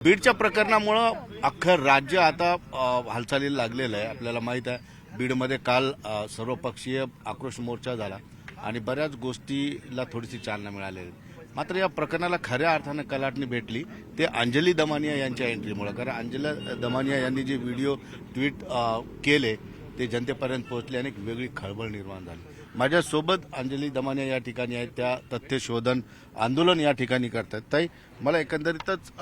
बीडच्या प्रकरणामुळं अख्खं राज्य आता हालचालीला लागलेलं आहे। आपल्याला माहित आहे बीडमध्ये काल सर्वपक्षीय आक्रोश मोर्चा झाला आणि बऱ्याच गोष्टीला थोडीशी चालना मिळालेली। मात्र या प्रकरणाला खऱ्या अर्थाने कलाटणी भेटली ते अंजली दमानिया यांच्या एंट्रीमुळे। कारण अंजली दमानिया यांनी जे व्हिडिओ ट्विट केले ते जनतेपर्यंत पोहोचले आणि एक वेगळी खळबळ निर्माण झाली। माझ्यासोबत अंजली दमानिया या ठिकाणी आहेत, त्या तथ्य शोधन आंदोलन या ठिकाणी करतात। ताई, मला एकंदरीतच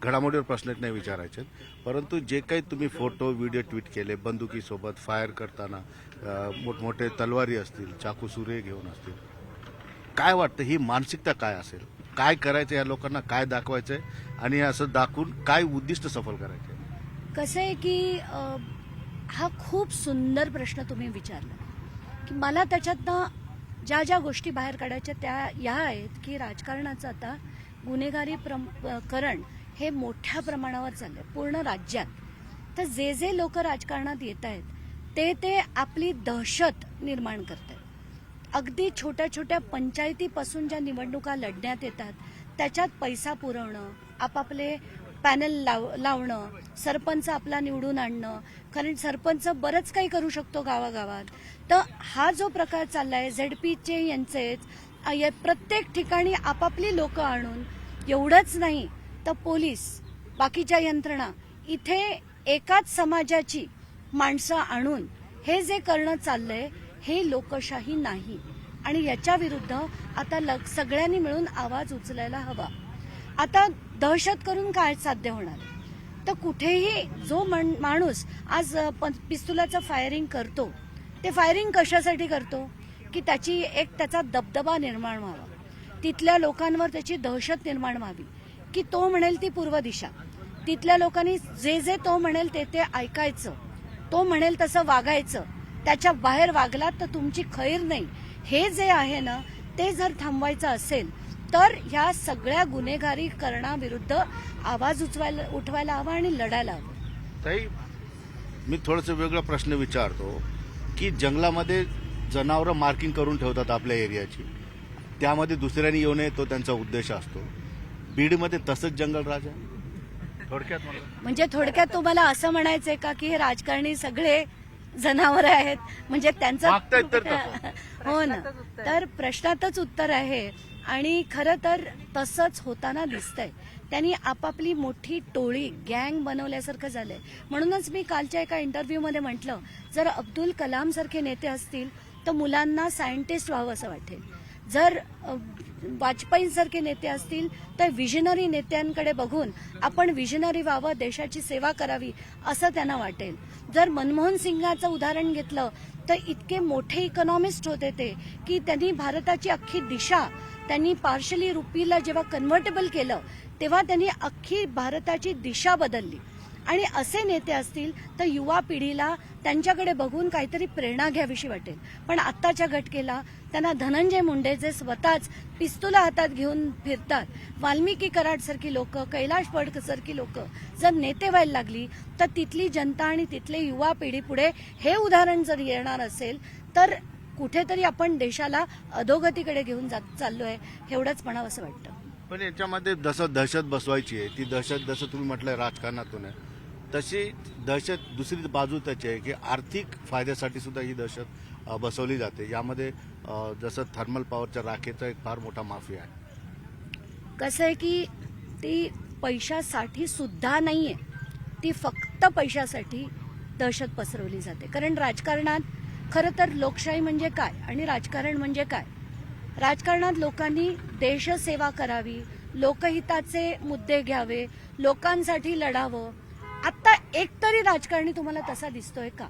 घडामोडीवर प्रश्नच नाही विचारायचे, परंतु जे काही तुम्ही फोटो व्हिडिओ ट्विट केले बंदुकीसोबत फायर करताना मोठमोठे तलवारी असतील, चाकू सुरे घेऊन असतील, काय वाटतं ही मानसिकता काय असेल? काय करायचं या लोकांना, काय दाखवायचंय आणि असं दाखवून काय उद्दिष्ट सफल करायचं? कसं आहे की हा खूप सुंदर प्रश्न तुम्ही विचारला की मला त्याच्यातनं ज्या गोष्टी बाहेर काढायच्या त्या या आहेत की राजकारणाचं आता गुन्हेगारीकरण हे मोठ्या प्रमाणावर चाललंय पूर्ण राज्यात। तर जे लोक राजकारणात येत आहेत ते आपली दहशत निर्माण करत आहेत। अगदी छोट्या छोट्या पंचायतीपासून ज्या निवडणुका लढण्यात येतात त्याच्यात पैसा पुरवणं, आपापले पॅनल लावणं, सरपंच आपला निवडून आणणं, कारण सरपंच बरंच काही करू शकतो गावागावात। तर हा जो प्रकार चाललाय झेडपीचे यांचे प्रत्येक ठिकाणी आपापली लोक आणून, एवढंच नाही तर पोलीस बाकीच्या यंत्रणा इथे एकाच समाजाची माणसं आणून हे जे करणं चाललंय हे लोकशाही नाही आणि याच्या विरुद्ध आता सगळ्यांनी मिळून आवाज उचलायला हवा। आता दहशत करून काय साध्य होणार? तर कुठेही जो माणूस आज पिस्तुलाचं फायरिंग करतो ते फायरिंग कशासाठी करतो की त्याचा दबदबा निर्माण व्हावा, तिथल्या लोकांवर त्याची दहशत निर्माण व्हावी की तो म्हणेल ती पूर्व दिशा, तिथल्या लोकांनी जे तो म्हणेल ते ऐकायचं, तो म्हणेल तसं वागायचं, त्याच्या बाहेर वागलात तर तुमची खैर नाही। हे जे आहे ना ते जर थांबवायचं असेल तर ह्या सगळ्या गुन्हेगारीकरणाविरुद्ध आवाज उठवायला हवा आणि लढायला हवं। ताई, मी थोडंसं वेगळा प्रश्न विचारतो की जंगलामध्ये जनावरं मार्किंग करून ठेवतात आपल्या एरियाची, त्यामध्ये दुसऱ्यांनी येऊ नये तो त्यांचा उद्देश असतो। बीडमध्ये तसंच जंगल राजा थोडक्यात म्हणजे थोडक्यात तुम्हाला असं म्हणायचंय का की हे राजकारणी सगळे जनावर आहेत म्हणजे त्यांचं हो ना, तर प्रश्नातच उत्तर आहे आणि खरं तर तसंच होताना दिसतंय। त्यांनी आपापली मोठी टोळी गँग बनवल्यासारखं झालंय। म्हणूनच मी कालच्या एका इंटरव्ह्यूमध्ये म्हटलं जर अब्दुल कलाम सारखे नेते असतील तर मुलांना सायंटिस्ट व्हावं असं वाटेल, जर वाजपेयीसारखे नेते असतील तर विजनरी नेत्यांकडे बघून आपण विजनरी व्हावं, देशाची सेवा करावी असं त्यांना वाटेल। जर मनमोहन सिंगाचं उदाहरण घेतलं तर इतके मोठे इकॉनॉमिस्ट होते ते की त्यांनी भारताची अख्खी दिशा, त्यांनी पार्शली रुपीला जेव्हा कन्व्हर्टेबल केलं तेव्हा त्यांनी अख्खी भारताची दिशा बदलली। आणि असे नेते असतील तर युवा पिढीला त्यांच्याकडे बघून काहीतरी प्रेरणा घ्यावीशी वाटेल। पण आत्ताच्या घटकेला त्यांना धनंजय मुंडे जे स्वतःच पिस्तुला हातात घेऊन फिरतात, वाल्मिकी कराड सारखी लोक, कैलाश फडक सारखी लोक जर नेते व्हायला लागली तर तिथली जनता आणि तिथले युवा पिढी पुढे हे उदाहरण जर येणार असेल तर कुठेतरी आपण देशाला अधोगतीकडे घेऊन चाललोय एवढंच म्हणावं असं वाटतं। पण याच्यामध्ये जसं दहशत बसवायची आहे ती दहशत जसं तुम्ही म्हटलंय राजकारणातून आहे, तशी दहशत दुसरी बाजू त्याची आहे की आर्थिक फायद्यासाठी सुद्धा ही दहशत बसवली जाते। यामध्ये जसं थर्मल पॉवरच्या राखेचा एक फार मोठा माफिया आहे। कसं आहे की ती पैशासाठी सुद्धा नाहीये, ती फक्त पैशासाठी दहशत पसरवली जाते। कारण राजकारणात खरं तर लोकशाही म्हणजे काय आणि राजकारण म्हणजे काय? राजकारणात लोकांनी देशसेवा करावी, लोकहिताचे मुद्दे घ्यावे, लोकांसाठी लढावं। आता एकतरी राजकारणी तुम्हाला तसा दिसतोय का?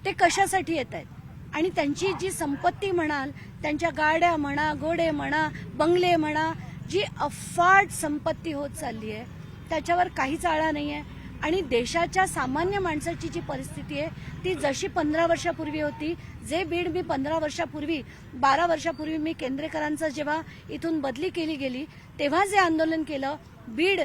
ते कशासाठी येत आहेत? आणि त्यांची जी संपत्ती म्हणाल, त्यांच्या गाड्या म्हणा, घोडे म्हणा, बंगले म्हणा, जी अफाट संपत्ती होत चालली आहे त्याच्यावर काहीच आळा नाहीये। आणि देशाच्या सामान्य माणसाची जी परिस्थिती आहे ती जशी 15 वर्षापूर्वी होती, जे बीड मी 15 वर्षापूर्वी 12 वर्षापूर्वी मी केंद्रेकरांचं जेव्हा इथून बदली केली गेली तेव्हा जे आंदोलन केलं, बीड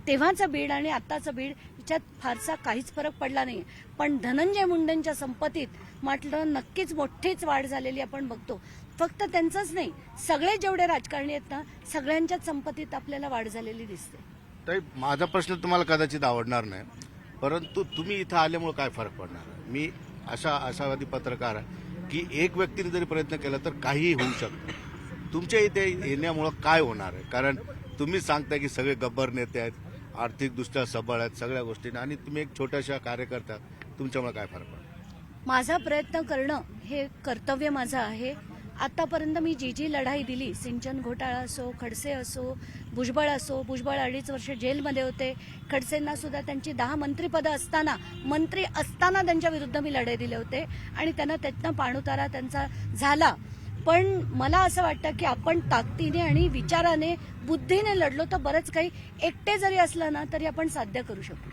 तेव्हाचं बीड आणि आत्ताचं बीड याच्यात फारसा काहीच फरक पडला नाही। पण धनंजय मुंडेंच्या संपत्तीत म्हटलं नक्कीच मोठीच वाढ झालेली आपण बघतो। फक्त त्यांचंच नाही, सगळे जेवढे राजकारणी आहेत ना सगळ्यांच्याच संपत्तीत आपल्याला वाढ झालेली दिसते। ताई, माझा प्रश्न तुम्हाला कदाचित आवडणार नाही, परंतु तुम्ही इथं आल्यामुळे काय फरक पडणार? मी अशा आशावादी पत्रकार आहे की एक व्यक्तीने जरी प्रयत्न केला तर काहीही होऊ शकतं. तुमच्या इथे येण्यामुळं काय होणार आहे? कारण तुम्ही सांगताय की सगळे गब्बर नेते आहेत, आर्थिकदृष्ट्या सबळ आहेत, सगळ्या गोष्टी, आणि तुम्ही एक छोट्याशा कार्यकर्ता, तुमच्यामुळे काय फरक पडणार? माझा प्रयत्न करणं हे कर्तव्य माझं आहे. आतापर्यंत मी जी लढाई दिली, सिंचन घोटाळा असो, खडसे असो, भुजबळ असो, भुजबळ 2.5 वर्ष जेलमध्ये होते, खडसेंना सुद्धा त्यांची 10 मंत्रिपदं असताना, मंत्री असताना त्यांच्या विरुद्ध मी लढे दिले होते आणि त्यांना त्यातनं पाणउतारा त्यांचा झाला. पण मला असं वाटतं की आपण ताकदीने आणि विचाराने, बुद्धीने लढलो तर बरंच काही एकटे जरी असलं ना तरी आपण साध्य करू शकू.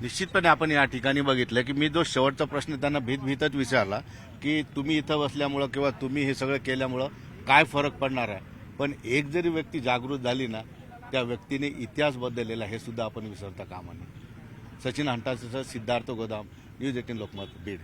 निश्चितपणे आपण या ठिकाणी बघितलं की मी जो शेवटचा प्रश्न त्यांना भीतच विचारला की तुम्ही इथं बसल्यामुळं किंवा तुम्ही हे सगळं केल्यामुळं काय फरक पडणार आहे, पण एक जरी व्यक्ती जागृत झाली ना, त्या व्यक्तीने इतिहास बदललेला हे सुद्धा आपण विसरता कामा नये. सचिन हंटासह सिद्धार्थ गोदाम, न्यूज 18 लोकमत, बीड.